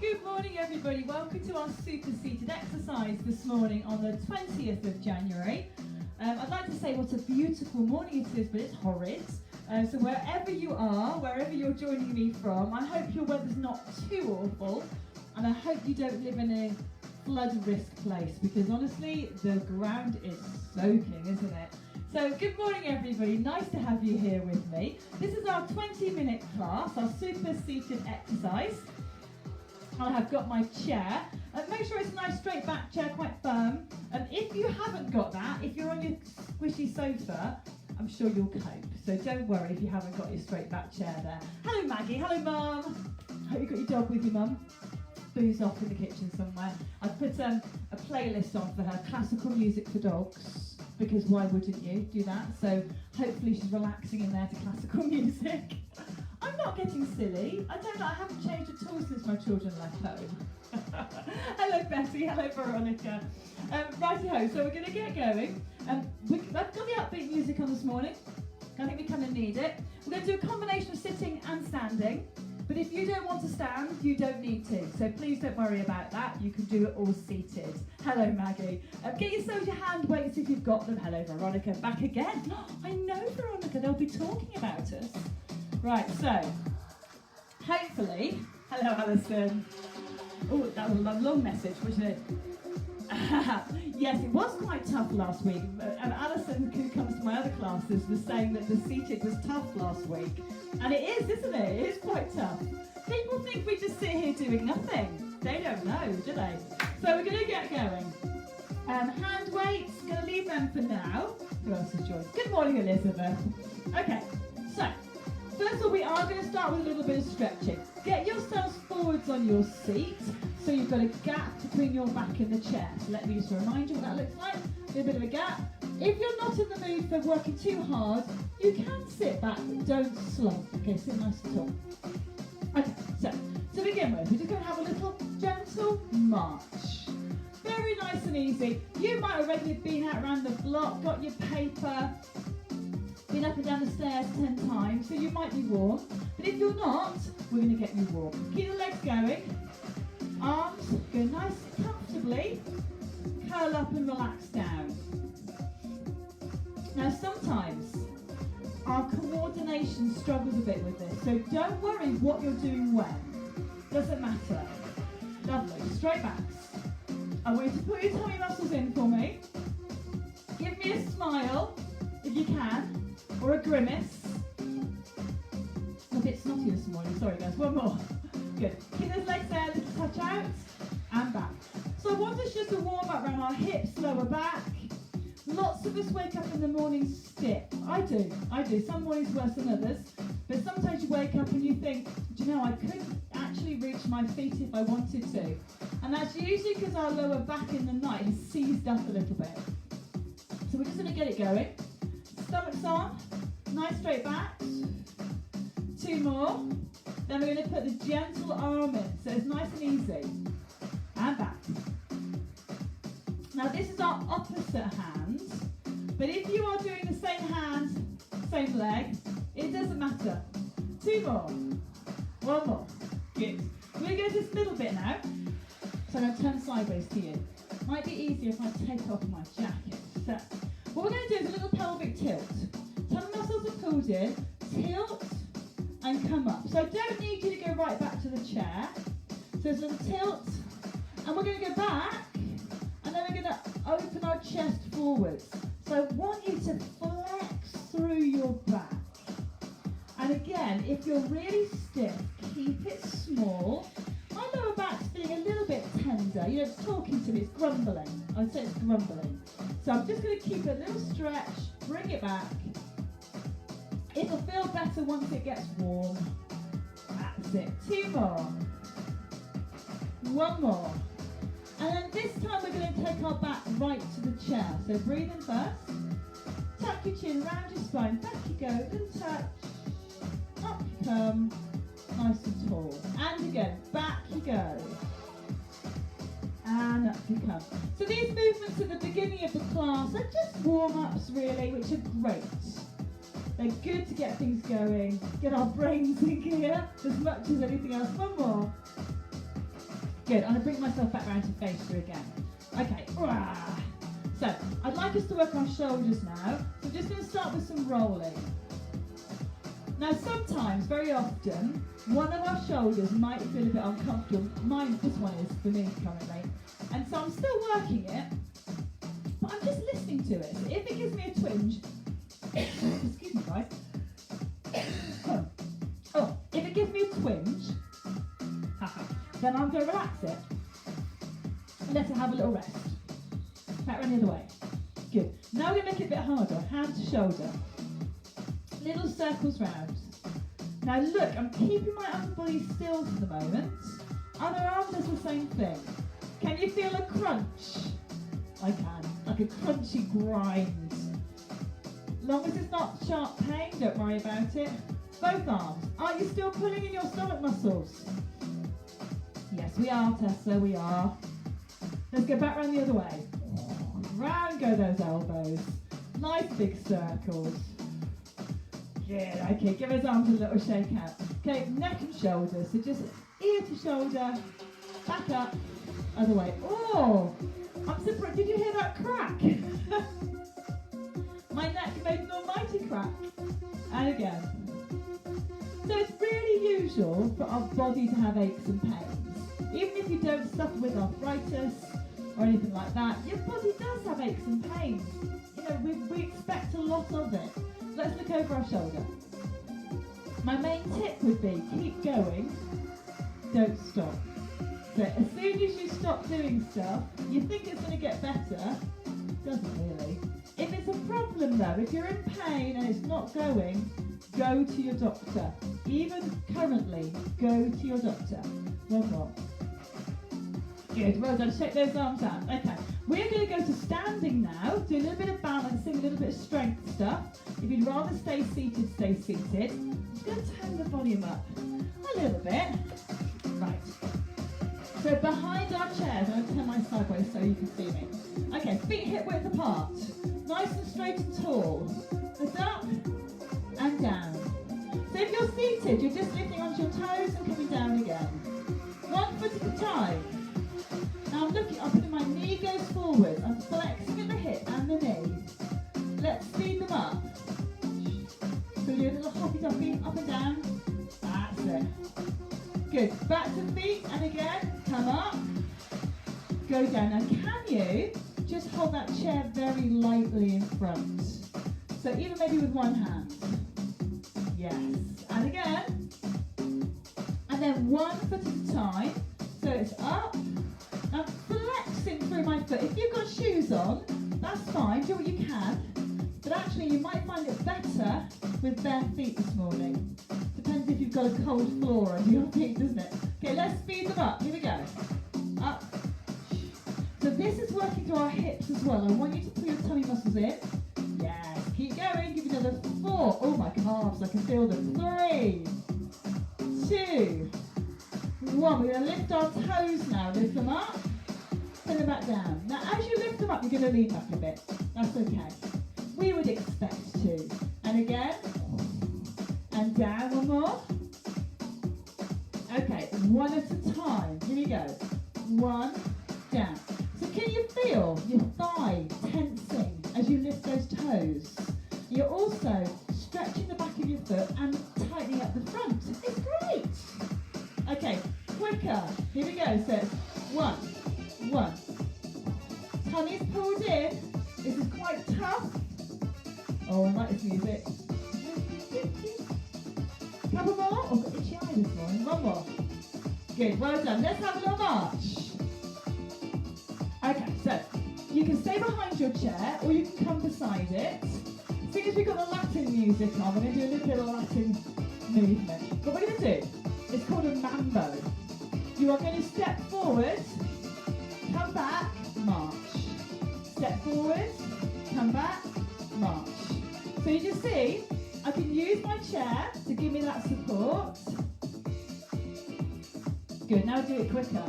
Good morning everybody, welcome to our super seated exercise this morning on the 20th of January. I'd like to say what a beautiful morning it is, but it's horrid. So wherever you are, wherever you're joining me from, I hope your weather's not too awful, and I hope you don't live in a flood risk place, because honestly the ground is soaking, isn't it? So good morning everybody, nice to have you here with me. This is our 20-minute class, our super seated exercise. I have got my chair. Make sure it's a nice straight back chair, quite firm. And if you haven't got that, if you're on your squishy sofa, I'm sure you'll cope. So don't worry if you haven't got your straight back chair there. Hello Maggie, hello Mum. Hope you got your dog with you, Mum. Boo's off in the kitchen somewhere. I've put a playlist on for her, classical music for dogs, because why wouldn't you do that? So hopefully she's relaxing in there to classical music. I'm not getting silly. I don't know, I haven't changed at all since my children left home. Hello Betty, hello Veronica. Righty-ho, so we're going to get going. I've got the upbeat music on this morning. I think we kind of need it. We're going to do a combination of sitting and standing. But if you don't want to stand, you don't need to. So please don't worry about that. You can do it all seated. Hello Maggie. Get yourself your hand weights if you've got them. Hello Veronica, back again. I know Veronica, they'll be talking about us. Right, so, hopefully, hello Alison. Oh, that was a long message, wasn't it? Yes, it was quite tough last week. And Alison, who comes to my other classes, was saying that the seated was tough last week. And it is, isn't it? It is quite tough. People think we just sit here doing nothing. They don't know, do they? So we're going to get going. Hand weights, going to leave them for now. Who else has joined? Good morning, Elizabeth. Okay, so. First of all, we are going to start with a little bit of stretching. Get yourselves forwards on your seat, so you've got a gap between your back and the chair. So let me just remind you what that looks like. A bit of a gap. If you're not in the mood for working too hard, you can sit back, but don't slump. Okay, sit nice and tall. Okay, so to begin with, we're just going to have a little gentle march. Very nice and easy. You might already have been out around the block, got your paper, been up and down the stairs 10 times, so you might be warm. But if you're not, we're going to get you warm. Keep the legs going. Arms go nice and comfortably. Curl up and relax down. Now sometimes our coordination struggles a bit with this, so don't worry what you're doing when. Doesn't matter. Lovely. Straight backs. I want you to put your tummy muscles in for me. Give me a smile if you can. Or a grimace. I'm a bit snotty this morning, sorry guys, one more. Good. Keep those legs there, little touch out, and back. So I want us just to warm up around our hips, lower back. Lots of us wake up in the morning stiff. I do. Some mornings worse than others. But sometimes you wake up and you think, do you know, I couldn't actually reach my feet if I wanted to. And that's usually because our lower back in the night has seized up a little bit. So we're just going to get it going. Stomachs on, nice straight backs. 2 more. Then we're going to put the gentle arm in, so it's nice and easy. And back. Now this is our opposite hand, but if you are doing the same hand, same leg, it doesn't matter. 2 more. 1 more. Good. We're going to go this middle bit now. So I'm going to turn sideways to you. Might be easier if I take off my jacket. So, what we're going to do is a little pelvic tilt. Tummy muscles are pulled in, tilt and come up. So I don't need you to go right back to the chair. So there's a little tilt, and we're going to go back, and then we're going to open our chest forwards. So I want you to flex through your back. And again, if you're really stiff, keep it small. My lower back's feeling a little bit tender. You know, it's talking to me, it's grumbling. I'd say it's grumbling. So I'm just going to keep a little stretch, bring it back. It'll feel better once it gets warm. That's it. 2 more. 1 more. And then this time we're going to take our back right to the chair. So breathe in first. Tuck your chin round your spine. Back you go. Little touch. Up you come. Nice and tall. And again, back you go. And up you come. So these movements at the beginning of the class are just warm-ups really, which are great. They're good to get things going, get our brains in gear as much as anything else. 1 more. Good, I'm going to bring myself back around to face you again. Okay, so I'd like us to work our shoulders now. So I'm just going to start with some rolling. Now sometimes, very often, one of our shoulders might feel a bit uncomfortable. Mine, this one is for me currently. And so I'm still working it, but I'm just listening to it. So if it gives me a twinge, excuse me guys. Oh, if it gives me a twinge, then I'm going to relax it and let it have a little rest. Back around the other way. Good. Now we're going to make it a bit harder. Hand to shoulder. Little circles round. Now look, I'm keeping my upper body still for the moment. Other arm does the same thing. Can you feel a crunch? I can. Like a crunchy grind. Long as it's not sharp pain, don't worry about it. Both arms. Are you still pulling in your stomach muscles? Yes, we are, Tessa, we are. Let's go back round the other way. Round go those elbows. Nice big circles. Good, okay, give his arms a little shake out. Okay, neck and shoulders. So just ear to shoulder, back up, other way. Oh, I'm surprised. Did you hear that crack? My neck made an almighty crack. And again. So it's really usual for our body to have aches and pains. Even if you don't suffer with arthritis or anything like that, your body does have aches and pains. You know, we expect a lot of it. Let's look over our shoulder. My main tip would be keep going, don't stop. So as soon as you stop doing stuff, you think it's going to get better, doesn't really. If it's a problem though, if you're in pain and it's not going, go to your doctor. Even currently, go to your doctor. One more. Good, well done. Shake those arms out. Okay, we're going to go to standing now. Do a little bit of balancing, a little bit of strength stuff. If you'd rather stay seated, stay seated. I'm just going to turn the volume up a little bit. Right. So behind our chairs, I'm going to turn mine sideways so you can see me. Okay, feet hip width apart. Nice and straight and tall. Lift up and down. So if you're seated, you're just lifting onto your toes and coming down again. 1 foot at a time. Now I'm putting my knee goes forward. I'm flexing at the hip and the knee. Let's speed them up. So you're a little hoppy toppy, up and down. That's it. Good. Back to the feet and again, come up. Go down. Now can you just hold that chair very lightly in front? So even maybe with one hand. Yes. And again. And then 1 foot at a time. So it's up. I'm flexing through my foot. If you've got shoes on, that's fine, do what you can. But actually you might find it better with bare feet this morning. Depends if you've got a cold floor under your feet, doesn't it? Okay, let's speed them up. Here we go. Up. So this is working through our hips as well. I want you to pull your tummy muscles in. Yes, keep going. Give me another 4. Oh, my calves, I can feel them. 3, 2, 1. We're going to lift our toes now. Lift them up. Put them back down. Now, as you lift them up, you're going to lean back a bit. That's okay. We would expect to. And again. And down. One more. Okay, 1 at a time. Here we go. 1, down. So can you feel your thigh tensing as you lift those toes? You're also stretching the back of your foot and tightening up the front. It's great. Okay, quicker. Here we go. So it's 1, 1. Tummy's pulled in. This is quite tough. Oh, I like this music. Couple more. Oh, got itchy eye this morning. 1 more. Good, well done. Let's have a little march. Okay, so you can stay behind your chair or you can come beside it. Seeing as we've got the Latin music on, we're going to do a little bit of Latin movement. What we're going to do, it's called a mambo. You are going to step forward, come back, march. Step forward, come back, march. So you just see, I can use my chair to give me that support. Good, now do it quicker.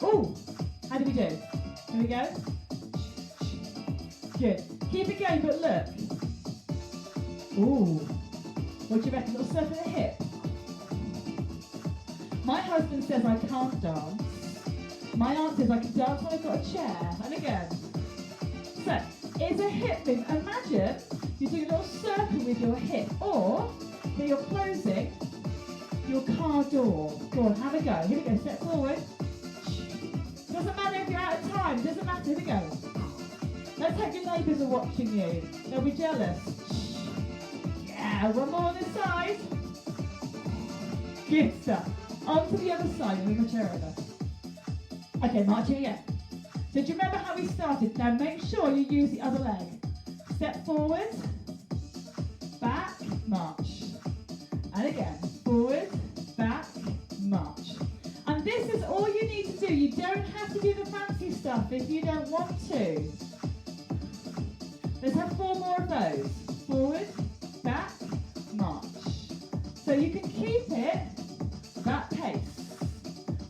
Oh, how do we do? Here we go. Good. Keep it going, but look. Ooh. What do you reckon? Little surf at the hip. My husband says I can't dance. My aunt says I can dance when I've got a chair. And again. So, it's a hip move. Imagine you're doing a little circle with your hip, or that you're closing your car door. Go on, have a go. Here we go, step forward. Doesn't matter if you're out of time, doesn't matter, here we go. Let's hope your neighbours are watching you. They'll be jealous. Yeah, one more on this side. Good stuff. On to the other side, move my chair over. Okay, marching again. So do you remember how we started? Now make sure you use the other leg. Step forward, back, march. And again, forward, back, march. And this is all you need to do. You don't have to do the fancy stuff if you don't want to. Let's have 4 more of those. Forward, back, march. So you can keep it that pace.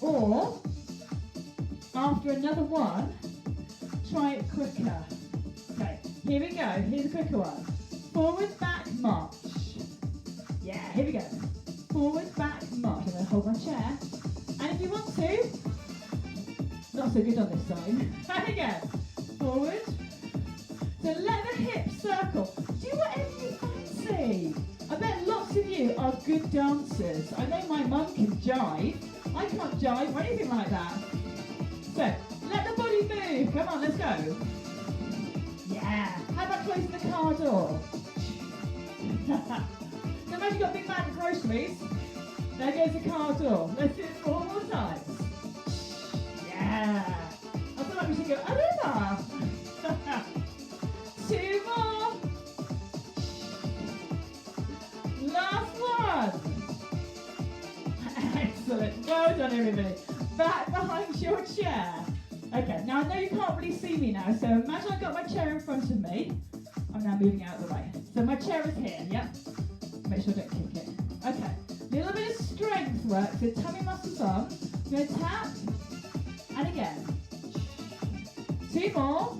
Or, after another one, try it quicker. Okay, here we go. Here's a quicker one. Forward, back, march. Yeah, here we go. Forward, back, march. I'm going to hold my chair. And if you want to, not so good on this side. And again, forward. So let the hips circle. Do whatever you fancy. I bet lots of you are good dancers. I know my mum can jive. I can't jive or anything like that. So, let the body move. Come on, let's go. Yeah. How about closing the car door? So imagine you've got a big bag of groceries. There goes the car door. Let's do it 4 more times. Yeah. I feel like we should go over. 2 more. Last one. Excellent. Well done, everybody. Back behind your chair. Okay, now I know you can't really see me now, so imagine I've got my chair in front of me. I'm now moving out of the way. So my chair is here, yep? Make sure I don't kick it. Okay, little bit of strength work, so tummy muscles on. I'm going to tap, and again. 2 more.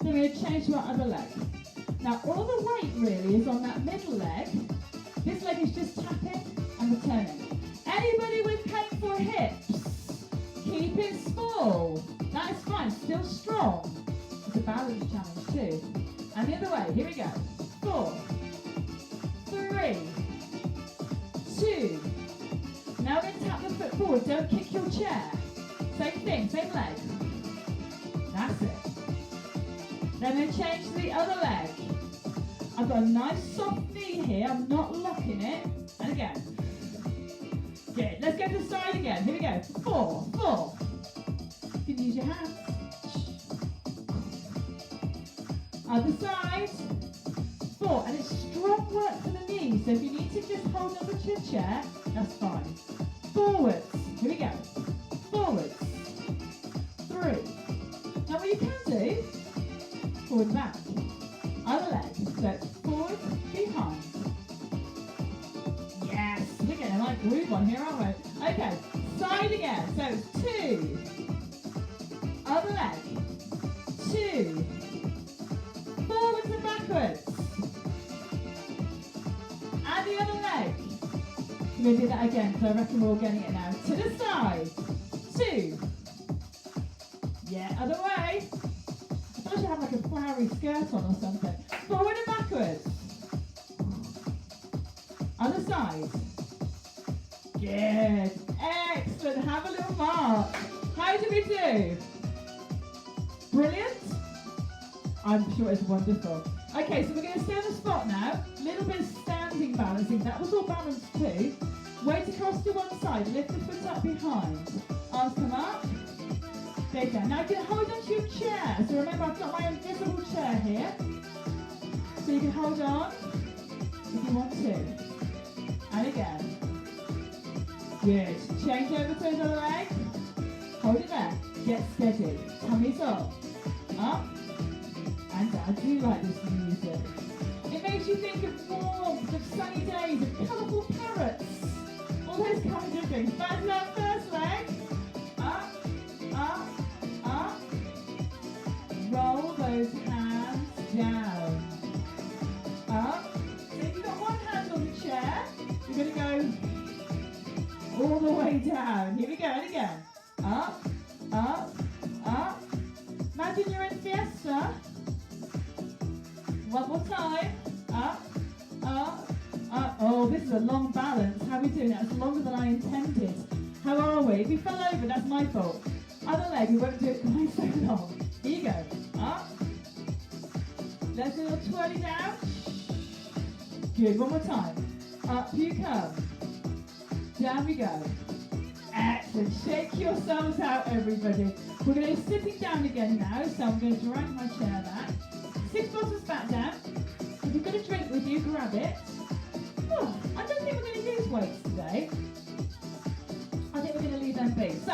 Then we're going to change to our other leg. Now all the weight really is on that middle leg. This leg is just tapping and returning. Anybody with painful hips, keep it small. That is fine, still strong. It's a balance challenge too. And the other way, here we go. 4, 3, 2. Now we're going to tap the foot forward, don't kick your chair. Same thing, same leg. That's it. Then we change to the other leg. I've got a nice soft knee here, I'm not locking it. And again. Good, let's go to the side again. Here we go. 4, 4. You can use your hands. Other side. 4, and it's strong work for the knees, so if you need to just hold on to your chair, that's fine. Forwards. Here we go. Forwards. 3. Now what you can do, forward and back. Other leg. So forward, behind. Yes. We're getting a nice groove on here, aren't we? Okay. Side again. So it's 2. Other leg. 2. Forwards and backwards. And the other leg. We're going to do that again, because I reckon we're all getting it now. To the side. 2. Yeah, other way. I thought I should have like a flowery skirt on or something. Forward and backwards. Other side. Good. Excellent. Have a little mark. How did we do? Brilliant? I'm sure it's wonderful. Okay, so we're going to stay on the spot now. A little bit of standing balancing. That was all balanced too. Weight across to one side. Lift the foot up behind. Arms come up. Stay down. Now you can hold on to your chair. So remember, I've got my invisible chair here. So you can hold on if you want to. And again. Good. Change over to the other leg. Hold it there. Get steady. Tummy's up. Up. And down. I do like this music. It makes you think of warmth, of sunny days, of colourful parrots. All those kind of things. Back to that first leg. Up, up, up. Roll those hands down. Up. So if you've got one hand on the chair, you're going to go all the way down. Here we go, and again. Up, up, up. Imagine you're in Fiesta. One more time. Up, up, up. Oh, this is a long balance. How are we doing? That's longer than I intended. How are we? If we fell over, that's my fault. Other leg, we won't do it quite so long. Here you go. Up. Let's do a little twirly down. Good, one more time. Up you come. Down we go. Excellent. Shake yourselves out, everybody. We're going to be sitting down again now, so I'm going to drag my chair back. Sit bottoms back down. If you've got a drink with you, grab it. Oh, I don't think we're going to use weights today. I think we're going to leave them be. So,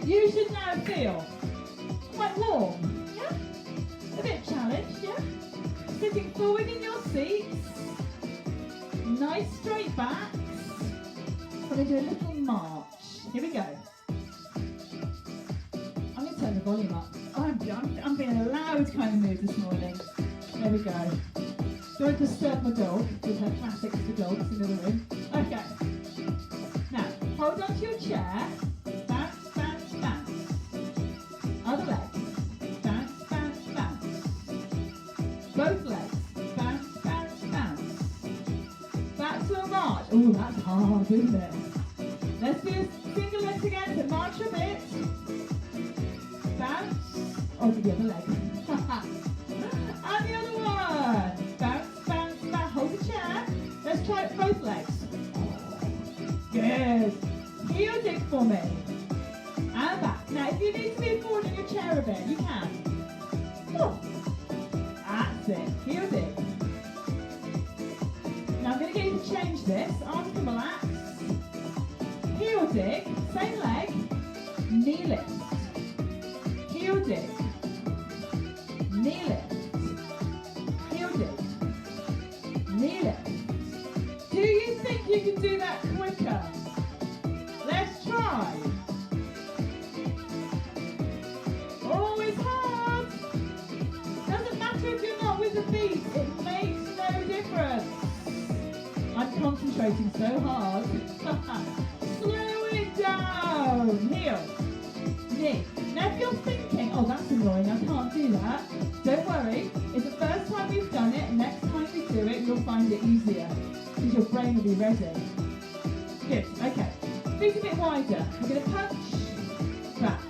you should now feel quite warm, yeah? A bit challenged, yeah? Sitting forward in your seats. Nice straight backs. We're going to do a little march. Here we go. I'm going to turn the volume up. I'm being a loud kind of mood this morning. There we go. Don't disturb my dog with her classics for dogs in the other room. Okay. Now, hold on to your chair. Bounce, bounce, bounce. Other leg. Bounce, bounce, bounce. Both legs. Bounce, bounce, bounce. Back to a march. Oh, that's hard, isn't it? Let's do a single leg again to march a bit. Bounce. Oh, to the other leg. And the other one. Bounce, bounce, bounce. Hold the chair. Let's try it both legs. Good. Heel dig for me. And back. Now, if you need to move forward in your chair a bit, you can. Oh. That's it. Heel dig. Now, I'm going to get you to change this. Arms can relax. Heel dig. Same leg. Knee lift. Heel dig. Knee lift. Heel dig. Knee lift. Do you think you can do that quicker? Let's try. Oh, it's hard. Doesn't matter if you're not with the beat. It makes no difference. I'm concentrating so hard. Slow it down. Heel. Knee. Now if you're thinking, oh that's annoying, I can't do that, don't worry. It's the first time we've done it, and next time we do it, you'll find it easier. Because your brain will be ready. Good, okay. Feet a bit wider. We're going to punch, back,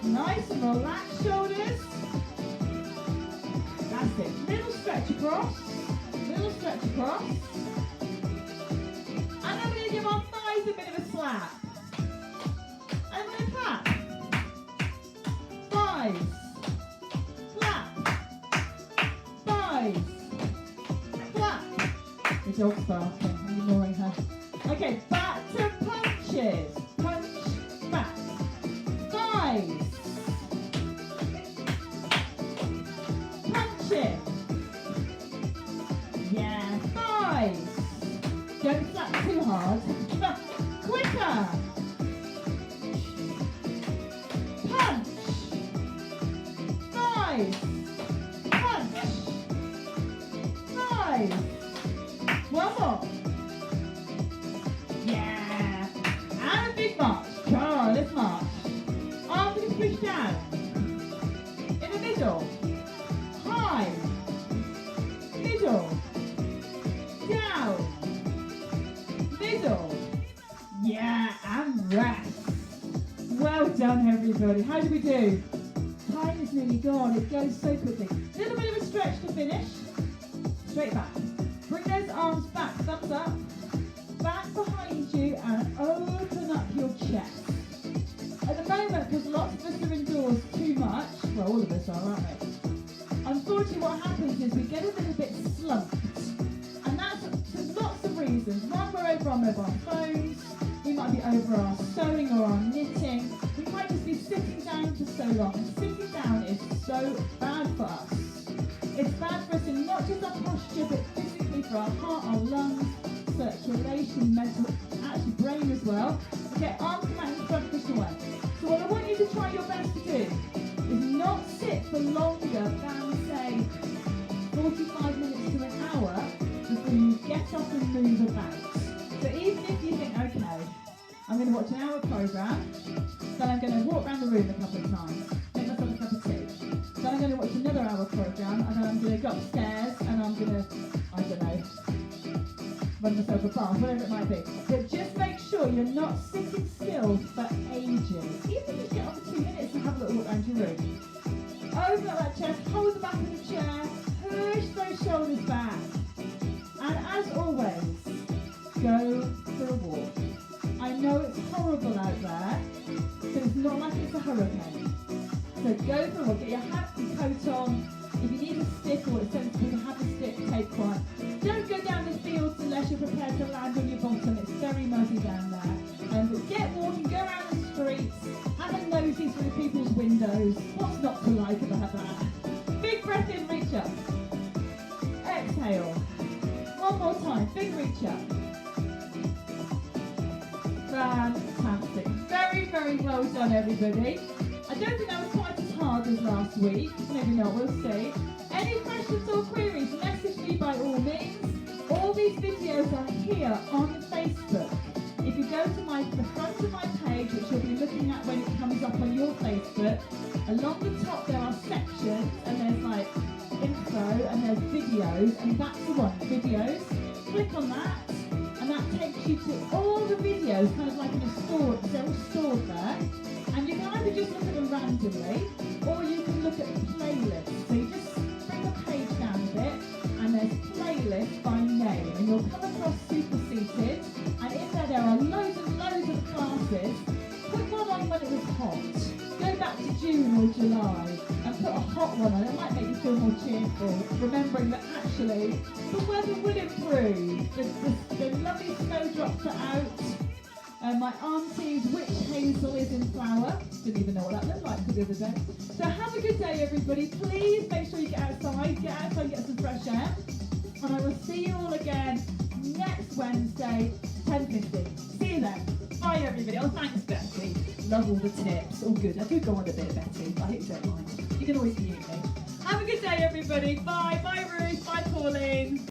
nice and relaxed shoulders. That's it. Little stretch across, little stretch across. And I'm going to give our thighs a bit of a slap. And then clap. Thighs. Clap. Thighs. Clap. The dog's barking. I'm ignoring her. Okay, back to punches. Punch, back. Thighs. Punch it. Yeah, thighs. Don't slap too hard. Quicker. Punch. Thighs. Punch. Thighs. One more. Yeah. And a big march. Come on, let's march. Arms can push down. In the middle. High. Middle. Down. Middle. Yeah, and rest. Well done, everybody. How did we do? Time is nearly gone. It goes so quickly. Little bit of a stretch to finish. Straight back. Bring those arms back. Thumbs up. Back behind you and open up your chest. At the moment, because lots of us are indoors too much, well, all of us are, aren't we? Unfortunately, what happens is we get a little bit slumped. And that's for lots of reasons. One, we're over our mobile phones. We might be over our sewing or our knitting. We might just be sitting down for so long. And sitting down is so bad for us. It's bad for us in not just our posture, but physically for our heart, our lungs, circulation, mental, actually brain as well. Okay, arms come out in front, push away. So what I want you to try your best to do is not sit for longer than, say, 45 minutes to an hour before you get up and move about. So even if going to watch an hour programme, then I'm going to walk around the room a couple of times, make myself a cup of tea. Then I'm going to watch another hour programme, and then I'm going to go upstairs and I'm going to, I don't know, run myself a bath, whatever it might be. But just make sure you're not sitting still for ages. Even if you get on for 2 minutes and have a little walk around your room. Open up that chest, hold the back of the chair, push those shoulders back. And as always, go for a walk. I know it's horrible out there, but it's not like it's a hurricane. So go for a walk, get your hat and coat on. If you need a stick or it's sensible to have a stick, take one. Don't go down the fields unless you're prepared to land on your bottom. It's very muddy down there. But get walking, go around the streets, have a nosy through people's windows. What's not to like about that? Big breath in, reach up. Exhale. One more time, big reach up. Fantastic. Very, very well done, everybody. I don't think that was quite as hard as last week. Maybe not, we'll see. Any questions or queries, message me by all means. All these videos are here on Facebook. If you go to the front of my page, which you'll be looking at when it comes up on your Facebook, along the top there are sections, and there's like info, and there's videos, and that's the one, videos. Click on that, and that takes you to all the videos, kind of like in a store, they're all stored there. And you can either just look at them randomly, or you can look at the playlist. So you just bring the page down a bit, and there's playlist by name, and you'll come across Super Seated, and in there are loads and loads of classes. Put one on when it was hot. Go back to June or July, and put a hot one on. It might make you feel more cheerful, remembering that actually the weather will improve. The lovely snowdrops are out. My auntie's witch hazel is in flower. Didn't even know what that looked like the other day. So have a good day, everybody. Please make sure you get outside and get some fresh air. And I will see you all again next Wednesday, 10:50. See you then. Bye, everybody. Oh, thanks, Betty. Love all the tips. All good. I could go on a bit, Betty, but I hope you don't mind. You can always mute me. Have a good day, everybody. Bye. Bye, Ruth. Bye, Pauline.